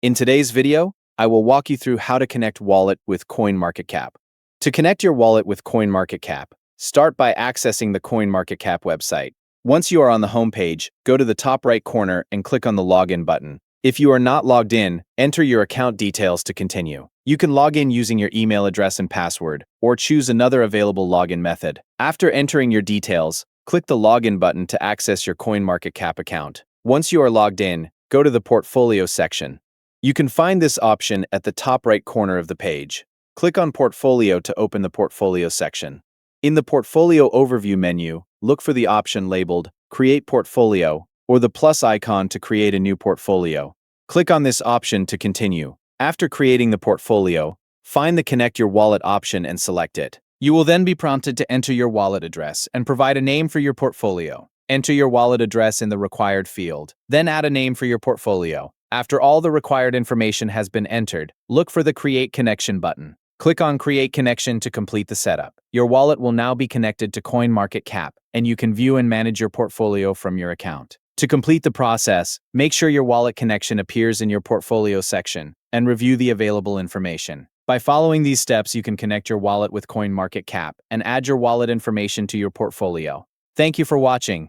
In today's video, I will walk you through how to connect wallet with CoinMarketCap. To connect your wallet with CoinMarketCap, start by accessing the CoinMarketCap website. Once you are on the home page, go to the top right corner and click on the Login button. If you are not logged in, enter your account details to continue. You can log in using your email address and password, or choose another available login method. After entering your details, click the Login button to access your CoinMarketCap account. Once you are logged in, go to the Portfolio section. You can find this option at the top right corner of the page. Click on Portfolio to open the Portfolio section. In the Portfolio Overview menu, look for the option labeled Create Portfolio or the plus icon to create a new portfolio. Click on this option to continue. After creating the portfolio, find the Connect Your Wallet option and select it. You will then be prompted to enter your wallet address and provide a name for your portfolio. Enter your wallet address in the required field, then add a name for your portfolio. After all the required information has been entered, look for the Create Connection button. Click on Create Connection to complete the setup. Your wallet will now be connected to CoinMarketCap, and you can view and manage your portfolio from your account. To complete the process, make sure your wallet connection appears in your portfolio section and review the available information. By following these steps, you can connect your wallet with CoinMarketCap and add your wallet information to your portfolio. Thank you for watching.